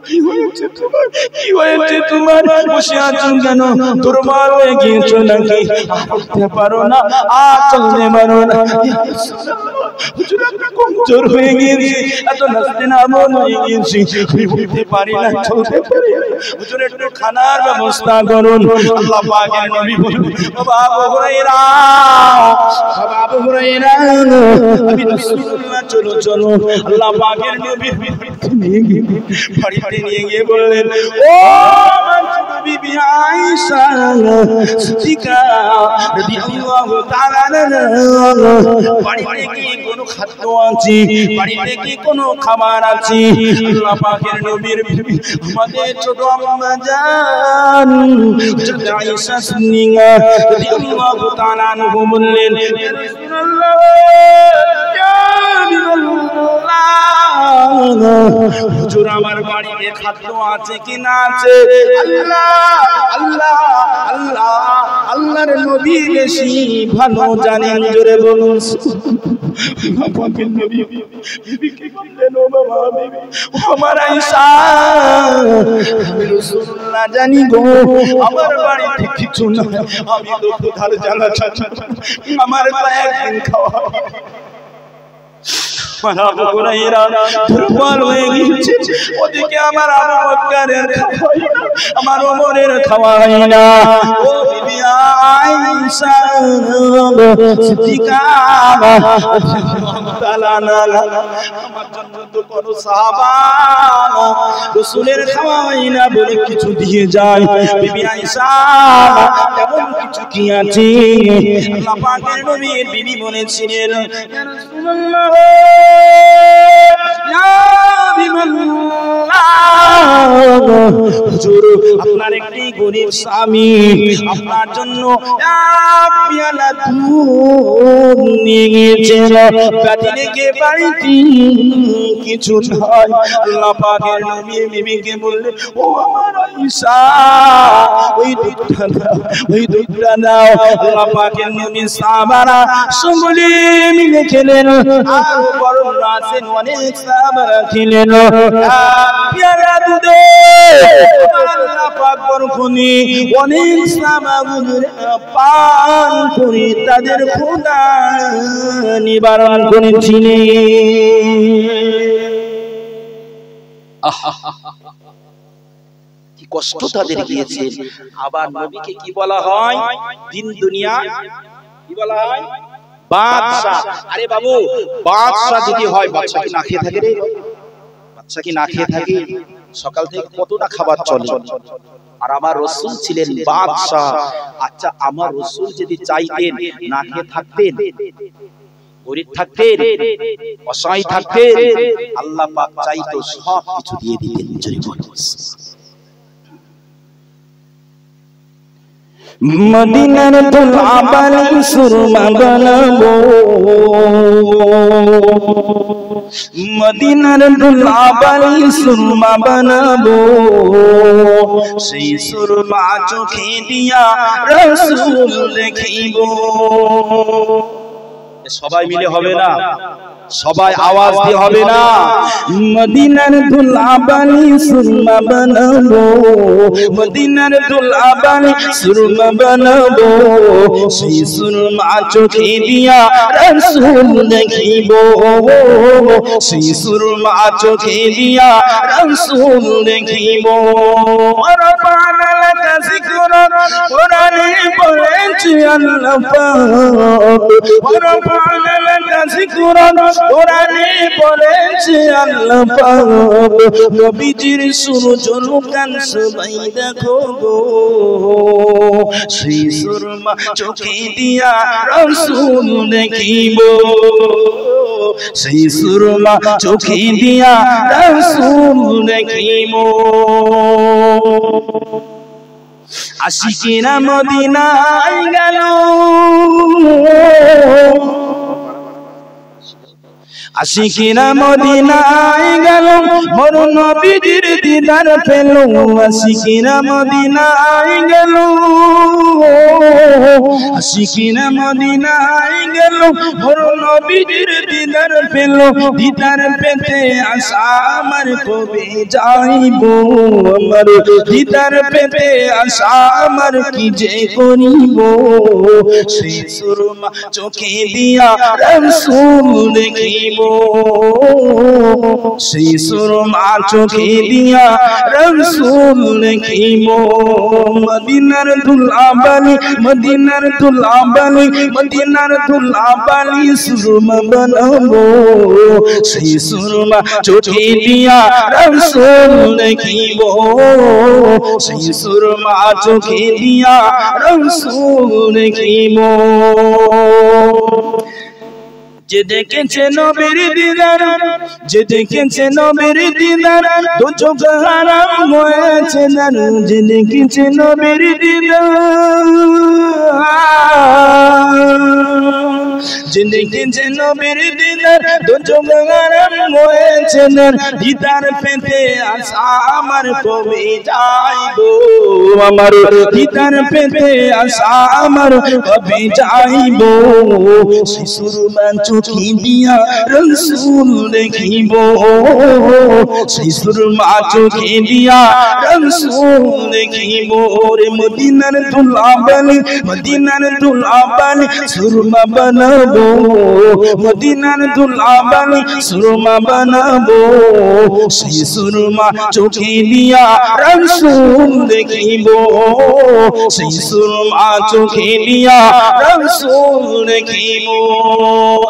কি হয়েছে তোমার, কি হয়েছে তোমার, বসে আছো কেন, দুর্বল হয়ে গিয়েছো নাকি, উঠতে পারো না, আর চলতে পারো না? হুজুর আমি কমজোর হয়ে গিয়েছি, এত নাস্তানাবুদ হয়ে গিয়েছি, আমি উঠতে পারি না, চলতে পারি না, হুজুর একটু খানার ব্যবস্থা করুন। আল্লাহ পাকের নবী বললেন, বাবা আবু হুরায়রা, বাবা আবু হুরায়রা, আমি রাসূলুল্লাহ, চলো চলো। আল্লাহ পাকের নবী বাড়িতে নিয়ে গিয়ে বললেন, ও বিবি আয়েশা সিদ্দিকা রাদিয়াল্লাহু তাআলা আনহা, বাড়িতে কি কোনো খাদ্য আছে, বাড়িতে কি কোনো খাবার আছে? আল্লাহ পাকের নবীর বিবি আমাদের ছোট আম্মা জান হযরত আয়েশা সিদ্দিকা রাদিয়াল্লাহু তাআলা আনহা বললেন, ইয়া রাসূলুল্লাহ, ইয়া হাবিবাল্লাহ, হুজুর আমার বাড়িতে খাদ্য আছে কি না আছে? আল্লাহ আল্লাহ আল্লাহ আল্লাহর নবী বেশি ভালো জানেন, জোরে বলুন। বিবিকে বললেন, ও বাবা বিবি, ও আমার আয়েশা, আমি রাসূলুল্লাহ জানি গো, আমার বাড়িতে কিছু না, আমি তো ক্ষুধার জ্বালা চাচ্ছি, আমার কয়েকদিন খাওয়া। আবু হুরায়রা দুর্বল হয়ে গিয়েছে, ওদিকে আমার আবু বকরের খাওয়া হয় না, আমার ওমরের খাওয়া হয় না। ও বিবি আয়েশা সিদ্দিকা আমার জন্য তো কোনো সাহাবা রাসূলের খাওয়াই না বলে কিছু দিয়ে যায়। বিবি আয়েশা এমন কিছু কি আছে? আল্লাহ পাকের নবীর বিবি বলেছিলেন, ইয়া রাসূলুল্লাহ, ইয়া হাবিবাল্লাহ, হুজুর আপনার একটি গরীব স্বামী আপনার জন্য এক পেয়ালা দুধ নিয়ে গিয়েছেন, বাড়ি রেখে বাড়িতে কিছু নয়। আল্লাহ পাকের নবী বিবিকে বললেন, ও আমার আয়েশা, ওই দুধটা নাও। আল্লাহ পাকের নবী সাহাবারা সকলে মিলে খেলেন, আর বড় আছেন অনেক সাহাবারা খেলেন। পেয়ালা দুধে আল্লাহ পাক বরকনি অনেক সাহাবারা পান করে তাদের ক্ষুধা নিবারণ করেছিলেন। কি কষ্ট তাদের গিয়েছে। আবার নবীকে কি বলা হয়? দিন দুনিয়া কি বলা হয়? বাদশা। আরে বাবু, বাদশা যদি হয়, বাদশা কি না খেয়ে থাকে রে? বাদশা কি না খেয়ে থাকে? সকাল থেকে কতটা খাবার চলে। আর আমার রাসূল ছিলেন বাদশা। আচ্ছা, আমার রাসূল যদি চাইতেন না খেয়ে থাকতেন, গরীব থাকতেন, অসহায় থাকতেন, আল্লাহ পাক চাইতো সব কিছু দিয়ে দিতেন। মদিনার তুলাবালি সুরমা বানাবো, মদিনার তুলাবালি সুরমা বানাবো, সেই সুরমা চোখে দিয়া রাসূল দেখিব। সবাই মিলে হবে না, সবাই আওয়াজ দিয়ে হবে না। মদিনার দুলাবালি সুরমা বানাবো, মদিনার দুলাবালি সুরমা বানাবো, সেই সুরমা চোখে দিয়া রাসূল দেখিব, সেই সুরমা চোখে দিয়া রাসূল দেখিব। রব্বানা লাকা যিকরুন, কোরআনে বলেছে আল্লাহ পাক, রব্বানা লাকা যিকরুন, কোরআনে বলেছে আল্লাহ পাক, নবীজির সুরজল কান সবাই দেখো গো, সেই সুরমা চোখে দিয়া রাসূল দেখিব, সেই সুরমা চোখে দিয়া রাসূল দেখিব। আশিকেরা মদিনায় গেল, আশিকেরা মদিনায় গেল, মোর নবীজির দিদার পেল, আশিকেরা মদিনায় গেল, আশিকেরা মদিনায় গেল, মোর নবীজির দিদার পেল, দিদার পেতে আশা আমার কবে যাইব, আমার দিদার পেতে আশা আমার কি যে করিব, সেই সুরমা চোখে দিয়া রাসূল দেখিব, সেই সুরমা চোখে দিয়া রাসূল দেখিব। মদিনার দুলাবালি, মদিনার দুলাবালি, মদিনার দুলাবালি সুরমা বানাবো, সেই সুরমা চোখে দিয়া রাসূল দেখিব, সেই সুরমা চোখে দিয়া রাসূল দেখিব। যে দেখেছে নবীর দিদার, যে দেখেছে নবীর দিদার, তো চোখ হারাম হয়েছে না, যে দেখেছে নবীর দিদার, যে দেখেছে নবীর দিদার, তো চোখ হারাম হয়েছে না, দিদার পেতে আশা আমার কবে যাইব, আমার দিদার পেতে আশা আমার কবে যাইব, সেই সুরমা চোখে দিয়া রাসূল দেখিব, সেই সুরমা চোখে দিয়া রাসূল দেখিব। রে মদিনার দুলাবালি, মদিনার দুলাবালি সুরমা বানাবো, মদিনার দুলাবালি সুরমা বানাবো, সেই সুরমা চোখে দিয়া রাসূল দেখিব। দেখিব সেই সুরমা চোখে দিয়া রাসূল দেখিব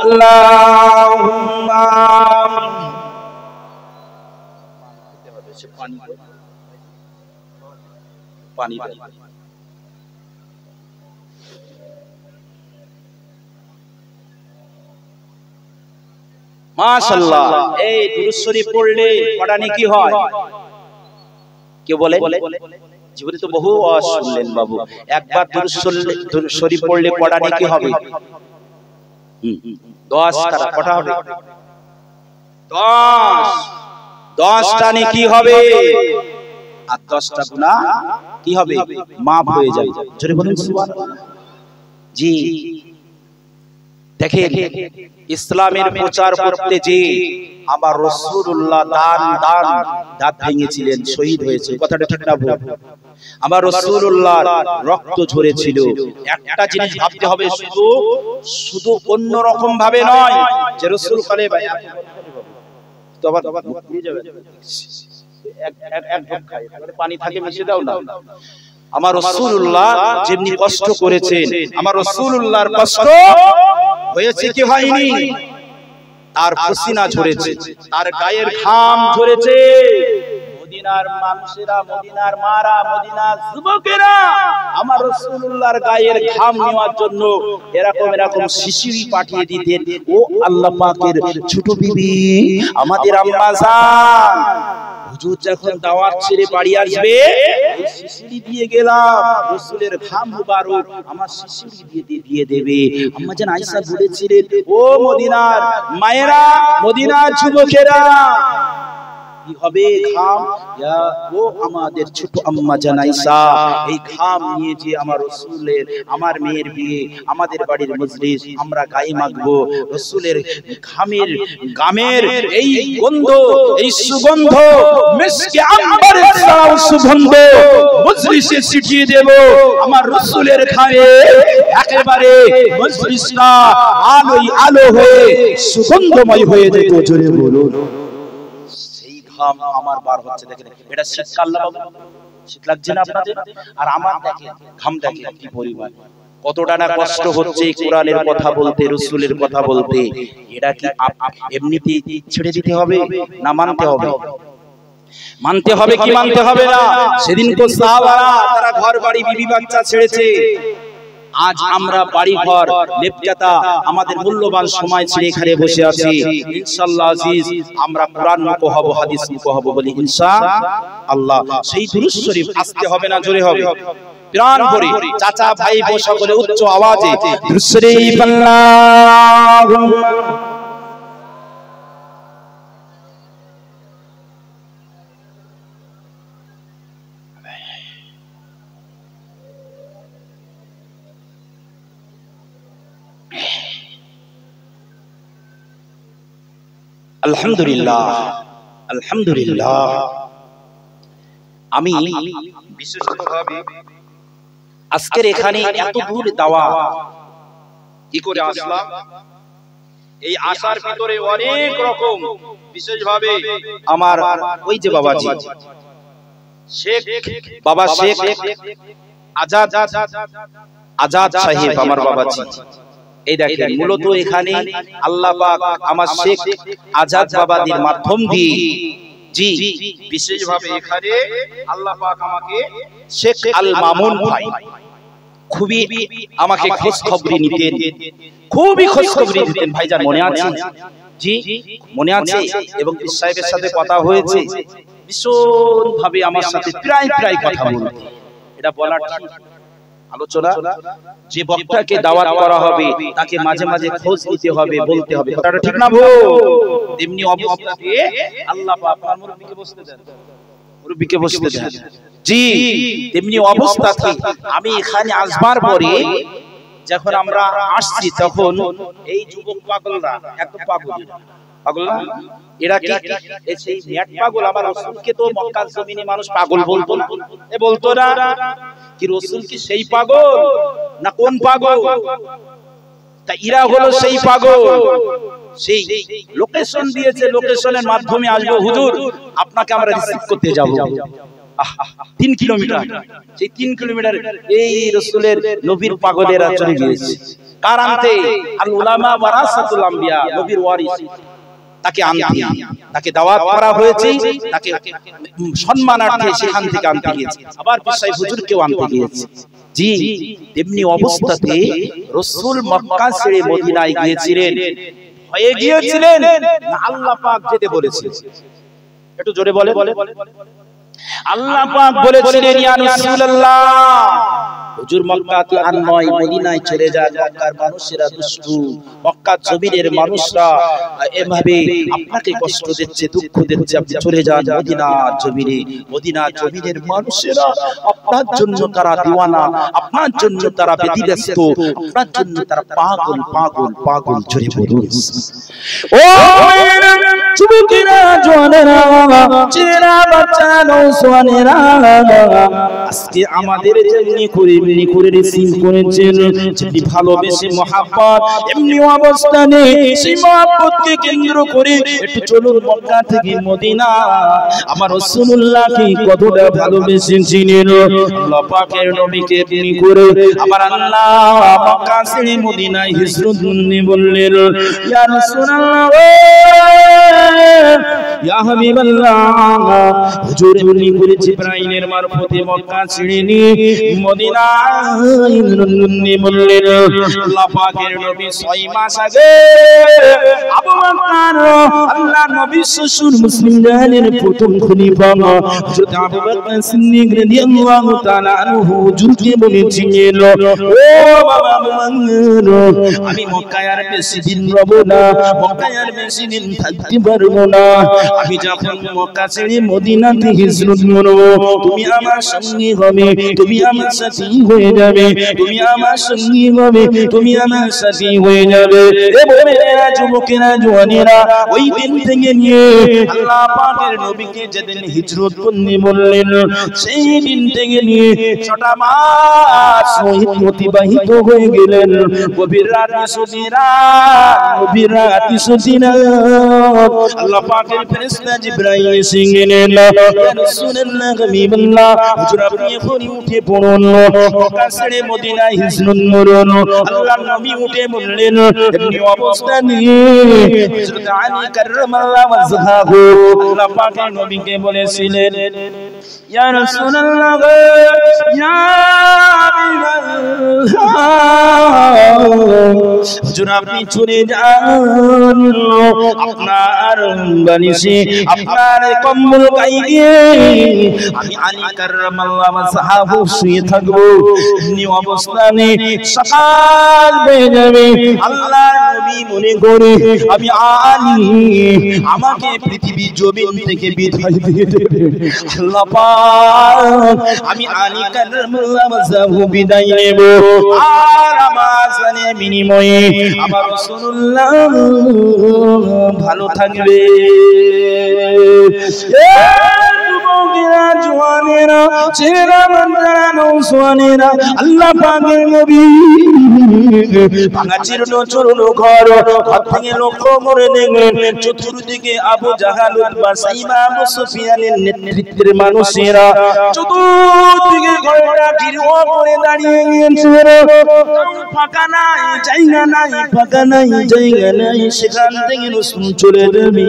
আল্লাহুম্মা পানি মাশাআল্লাহ এই দুরূদ শরীফ পড়লে কটা নেকি হয় কে বলে জীবনে তো বহু ওয়াজ শুনলেন বাবু একবার দুরূদ শরীফ পড়লে কটা নেকি হবে 10 টাকা কটা হবে 10 টা নেকি হবে আর 10টা গুনাহ কি হবে maaf হয়ে যাবে জোরে বলুন সুবহানাল্লাহ জি দেখেন ইসলামের প্রচার করতে যে আমার রাসূলুল্লাহ দাঁত ভেঙেছিলেন শহীদ হয়েছে কথাটা ঠিক না ভুল আমার রাসূলুল্লাহর রক্ত ঝরেছিল একটা জিনিস ভাবতে হবে শুধু অন্য রকম ভাবে নয় যে রাসূল কালে ভাই তো আবার নিয়ে যাবে এক ঢোক খাই পানি থাকে মিশিয়ে দাও না আমার রাসূলুল্লাহ যেমনি কষ্ট করেছেন আমার রাসূলুল্লাহর কষ্ট হয়েছে কি হয়নি তার পসিনা ঝরেছে তার গায়ের ঘাম ঝরেছে মদিনার মানুষেরা মদিনার মারা মদিনার যুবকেরা আমার রাসূলুল্লাহর গায়ের ঘাম নেওয়ার জন্য এরকম শিশিরি পাঠিয়ে দিতেন ও আল্লাহ পাকের ছোট বিবি আমাদের আম্মা জান হুজুর যখন দাওয়াত ছেড়ে বাড়ি আসবে এই শিশিরি দিয়ে গেলাম রাসূলের ঘাম মুবারক আমার শিশিরি দিয়ে দেবে আম্মা জান আয়েশা বলেছিলেন ও মদিনার মায়েরা মদিনার যুবকেরা কি হবে ঘাম ও আমাদের ছোট আম্মা জান আয়েশা এই ঘাম নিয়ে যে আমার রাসূলের আমার মেয়ের বিয়ে আমাদের বাড়ির মজলিস আমরা গায়ে মাখবো রাসূলের গামের এই গন্ধ এই সুগন্ধ মিশকে আম্বরের সুগন্ধ মজলিসে ছিটিয়ে দেব আমার রাসূলের ঘামে একেবারে মজলিসটা আলো হয়ে সুগন্ধময় হয়ে যেত জোরে বলুন আমার বার হচ্ছে দেখেন এটা শীতকাল না বাবা শীত লাগছে না আপনাদের আর আমার দেখেন ঘাম দেখেন কি পরিমাণ কতটা না কষ্ট হচ্ছে কোরআনের কথা বলতে রাসূলের কথা বলতে এটা কি এমনিতে ছেড়ে দিতে হবে না মানতে হবে মানতে হবে কি মানতে হবে না সেদিন তো সাহাবারা তারা ঘর বাড়ি বিবি বাচ্চা ছেড়েছে আজ আমরা বাড়ি ঘর লেপচাতা আমাদের মূল্যবান সময় ছেড়ে এখানে বসে আছি ইনশাআল্লাহ আজিজ আমরা কোরআন মুখো হব হাদিস মুখো হব বলি ইনশাআল্লাহ সেই দুরূদ শরীফ আসতে হবে না জোরে হবে প্রাণ ভরে চাচা ভাই বোন সকলে উচ্চ আওয়াজে দুরূদ শরীফ আল্লাহুম্মা আলহামদুলিল্লাহ আমি বিশেষভাবে আজকের এখানে এত দূর দাওয়াত কি করে আসলাম এই আসার ভিতরে অনেক রকম বিশেষভাবে আমার ওই যে বাবাজি শেখ বাবা শেখ আজাদ সাহেব আমার বাবাজি এই দেখেন মূলত এখানে আল্লাহ পাক আমার শেখ আজাদ বাবাদের মাধ্যম দিয়ে জি বিশেষভাবে এখানে আল্লাহ পাক আমাকে শেখ আল মামুন ভাই খুবই আমাকে খোঁজ খবর নিতেন খুবই খোঁজ খবর দিতেন ভাইজান মনে আছে জি মনে আছে এবং পীর সাহেবের সাথে কথা হয়েছে ভীষণ ভাবে আমার সাথে প্রায় কথা বলতেন এটা বলা ঠিক আলোচনা যে বক্তাকে দাওয়াত করা হবে তাকে মাঝে মাঝে খোঁজ নিতে হবে বলতে হবে কথাটা ঠিক না ভো তেমনি অবস্থাতে আল্লাহ পাক আপনার মুরব্বিকে বসতে দেন জি তেমনি অবস্থাতে আমি এখানে আসবার পরে যখন আমরা আসছি তখন এই যুবক পাগলরা এত পাগল না এরা কি এই নেট পাগল আমার রাসূলকে তো মক্কার জমিনে মানুষ পাগল বলতো না এ বলতো না কি রাসূল কি সেই পাগল না কোন পাগল তা এরা হলো সেই পাগল সেই লোকেশন দিয়েছে লোকেশনের মাধ্যমে আসবো হুজুর আপনাকে আমরা রিসিভ করতে যাব 3 কিলোমিটার, সেই 3 কিলোমিটার এই রাসূলের নবীর পাগলেরা চলে গিয়েছে। কার আনতে? আল উলামা ওয়ারাসাতুল আম্বিয়া, নবীর ওয়ারিস, তাকে আনতে, তাকে দাওয়াত করা হয়েছে, তাকে সম্মানার্থে সেখান থেকে আনতে গিয়েছে। আবার পিসাই হুজুরকেও আনতে গিয়েছে। জি, তেমনি অবস্থাতে রাসূল মক্কা ছেড়ে মদিনায় গিয়েছিলেন। হয়ে গিয়েছিলেন না আল্লাহ পাক যেতে বলেছিলেন? একটু জোরে বলে। আল্লাহ পাক বলেছিলেন, ইয়া রাসূলুল্লাহ, হুজুর মক্কাতে আর নয়, মদিনায় চলে যান। মক্কার মানুষেরা দুষ্টু, মক্কার জমিনের মানুষরা এভাবে আপনাকে কষ্ট দিচ্ছে, দুঃখ দিচ্ছে, আপনি চলে যান মদিনার জমিনে। মদিনার জমিনের মানুষেরা আপনার জন্য তারা দিওয়ানা, আপনার জন্য তারা ব্যতিব্যস্ত, আপনার জন্য তারা পাগল পাগল পাগল। জোরে বলুন। ও যুবকেরা, জওয়ানেরা, ছেলেরা, বাচ্চারা, নওজওয়ানেরা, আজকে আমাদের যেমনি করে রিসিভ করেছেন, যেমনি ভালোবেসে মহব্বত, এমনি অবস্থানে সেই মহব্বতকে কেন্দ্র করে একটু চলুন মক্কা থেকে মদিনা। আমার রাসূলুল্লাহকে কতটা ভালোবেসেছিলেন, আল্লাহ পাকের নবীকে এমনি করে আমার আল্লাহ মক্কা ছেড়ে মদিনায় হিজরত নিয়ে বললেন, ইয়া রাসূলুল্লাহ, ইয়া হাবিবাল্লাহ, হুজুর এমনি করে জিবরাইলের মারফতে মক্কা ছেড়ে নিয়ে মদিনায় বললেন। আল্লাহ পাকের নবী 6 মাস আগে আবু বকর, আল্লাহর নবী শ্বশুর মুসলিম জাহানের প্রথম খলিফা হযরত আবু বকর সিদ্দিক রাদিয়াল্লাহু তাআলা আনহু হুজুরকে বলেছিলেন, ও বাবা আবু বকর, আমি মক্কায় আর বেশি দিন রব না, মক্কায় আর বেশি দিন থাকতে পারবো না। আমি যখন মক্কা ছেড়ে মদিনাতে হিজরত করব, তুমি আমার সঙ্গে হবে, তুমি আমার সাথী হয়ে যাবে, তুমি আমার সঙ্গী হবে, তুমি আমার সাথী হয়ে যাবে। এ বোনেরা, যুবকেরা, জওয়ানেরা, ওই দিন থেকে নিয়ে আল্লাহ পাকের নবীকে যেদিন হিজরত করতে বললেন, সেই দিন থেকে নিয়ে 6টা মাস অতিবাহিত হয়ে গেলেন। গভীর রাতে গভীর রাতে আল্লাহ পাকের ফেরেশতা জিবরাইল এসে গেলেন, ইয়া রাসূলুল্লাহ, হাবিবাল্লাহ, হুজুর আপনি এখনই উঠে পড়ুন, মক্কা ছেড়ে মদিনায় হিজরত করুন। আল্লাহর নবী উঠে বললেন, এমনি অবস্থা নিয়ে হযরত আলী কাররামাল্লাহু ওয়াজহাহু আল্লাহ পাকের নবীকে বলেছিলেন, ইয়া রাসূলুল্লাহ, ইয়া হুজুর আপনি চলে যান, আপনার বালিশে, আপনার কম্বল গায়ে আমি আলী কাররামাল্লাহু ওয়াজহাহু শুয়ে থাকবো। এমনি অবস্থানে সকাল হয়ে যাবে, আল্লাহর নবী মনে করে আমি আলী, আমাকে পৃথিবী জমিন থেকে বিদায় দিয়ে দেবে। আল্লাহ পাক, আমি আলী কাররামাল্লাহু ওয়াজহাহু বিদায় নেব, আর আমার জানের বিনিময়ে আমার রাসূলুল্লাহ ভালো থাকবে। জওয়ানেরা, ছেলেরা, বাচ্চারা, নওজওয়ানেরা, আল্লাহ পাকের নবী ভাঙা জীর্ণ চূর্ণ ঘর থেকে লক্ষ্য করে দেখলেন, চতুর্দিকে আবু জাহাল, উতবা, সাইবা, আবু সুফিয়ানের নেতৃত্বের মানুষেরা চতুর্দিকে ঘরটা ঘিরে করে দাঁড়িয়ে গিয়েছে। ফাঁকা নাই, জায়গা নাই, ফাঁকা নাই, জায়গা নাই, সেখান থেকে রাসূল চলে যাবে।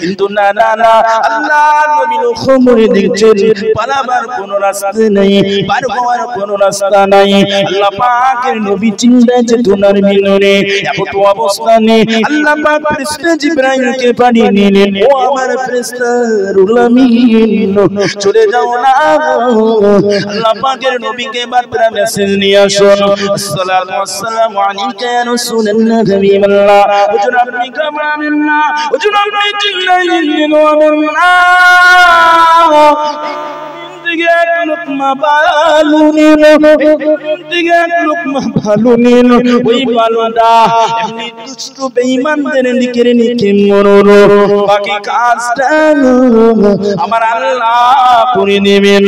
কিন্তু না না না, আল্লাহ নবী লক্ষ্য করে দেখছেন, পালাবার কোনো রাস্তা নেই, পার হওয়ার কোনো রাস্তা নাই। আল্লাহ পাকের নবী চিন্তা চেতনার ভিতরে এত অবস্থানে আল্লাহ পাক ফেরেশতা জিবরাইলকে পাঠিয়ে নিলেন, ও আমার ফেরেশতা রুহুল আমিন, চলে যাও না। আল্লাহ পাকের নবীকে এবার মেসেজ নিয়ে আসুন, আসসালাতু ওয়াসসালামু আলাইকা ইয়া রাসূলুল্লাহ, হাবিবাল্লাহ, হুজুর আপনি ঘাবড়াবেন না, হুজুর আপনি চিল্লাইলেন না, লোকমা ভালো নিল, লোকমা ভালো নিল, ওই ভালোটা এমনি দুষ্ট বেঈমানদের দিকে নিকে মরলো, বাকি কাজটা আমার আল্লাহ করে নেবেন।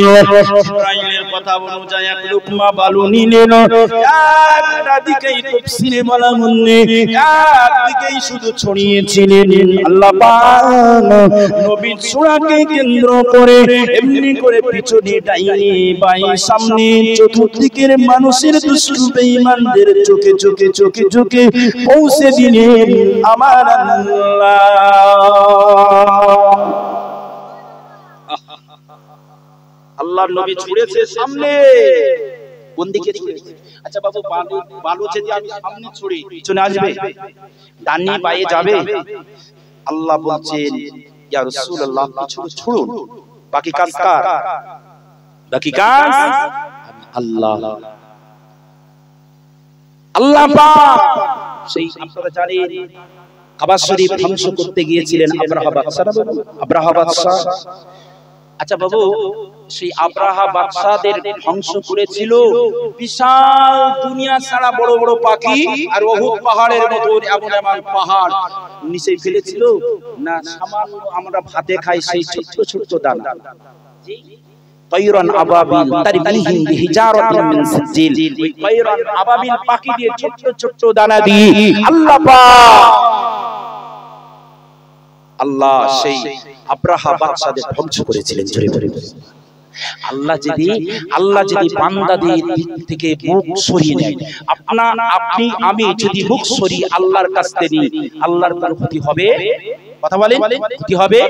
ইসরাইলের কথা অনুযায়ী এক লুকমা বালু নিলেন, একদিকেই তাফসীরে বলা হচ্ছে একদিকেই শুধু ছড়িয়েছিলেন। আল্লাহ পাক নবীর সূরাকে কেন্দ্র করে এমনি করে পিছনে ডাইনে বাঁয়ে সামনে চতুর্দিকের মানুষের দুষ্টু বেঈমানদের চোখে চোখে চোখে চোখে পৌঁছে দিলেন আমার আল্লাহ। আল্লাহর নবী ছুঁড়েছে সামনে, কোন দিকে ছুঁড়েছে? আচ্ছা বাবু, বালু যদি আমি সামনে ছুঁড়ি পিছনে আসবে? ডানে বাঁয়ে যাবে? আল্লাহ বলছেন ইয়া রাসূলুল্লাহ পিছনে ছুঁড়ুন, বাকি কাজ কার? বাকি কাজ আল্লাহ। আল্লাহ পাক সেই আপনারা জানেন কাবা শরীফ ধ্বংস করতে গিয়েছিলেন আব্রাহা বাদশা। আচ্ছা বাবু, সেই আব্রাহা বাদশাদের ধ্বংস করেছিল বিশাল দুনিয়া সারা বড় বড় পাখি আর উহুদ পাহাড়ের মতো এমন এমন পাহাড় নিচে ফেলেছিল না? সামান্য আমরা ভাতে খাই সেই ছোট ছোট দানা, তায়রান আবাবিল তারমিহিম বিহিজারাতিন মিন সিজিল, ওই তায়রান আবাবিল পাখি দিয়ে ছোট ছোট দানা দিয়ে আল্লাহ পাক আল্লাহ সেই আব্রাহা বাদশাদের ধ্বংস করেছিলেন। আল্লাহ যদি বান্দাদের দিক থেকে মুখ সরিয়ে নেয়, আপনি আমি যদি মুখ সরিয়ে আল্লাহর কাছ থেকে নিই, আল্লাহর কোনো ক্ষতি হবে? কথা বলেন, ক্ষতি হবে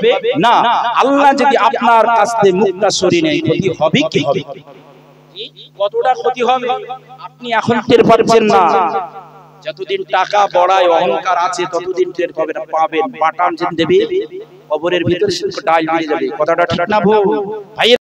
না। আল্লাহ যদি আপনার কাছ থেকে মুখটা সরিয়ে নেয়, ক্ষতি হবে কি হবে? কতটা ক্ষতি হবে আপনি এখন টের পাচ্ছেন না। যতদিন টাকা বড়ায় অহংকার আছে ততদিন টের পাবেন। বাটান যেন দেবে কবরের ভিতরে ডাল বেরিয়ে যাবে। কথাটা ঠিক না ভুল ভাই?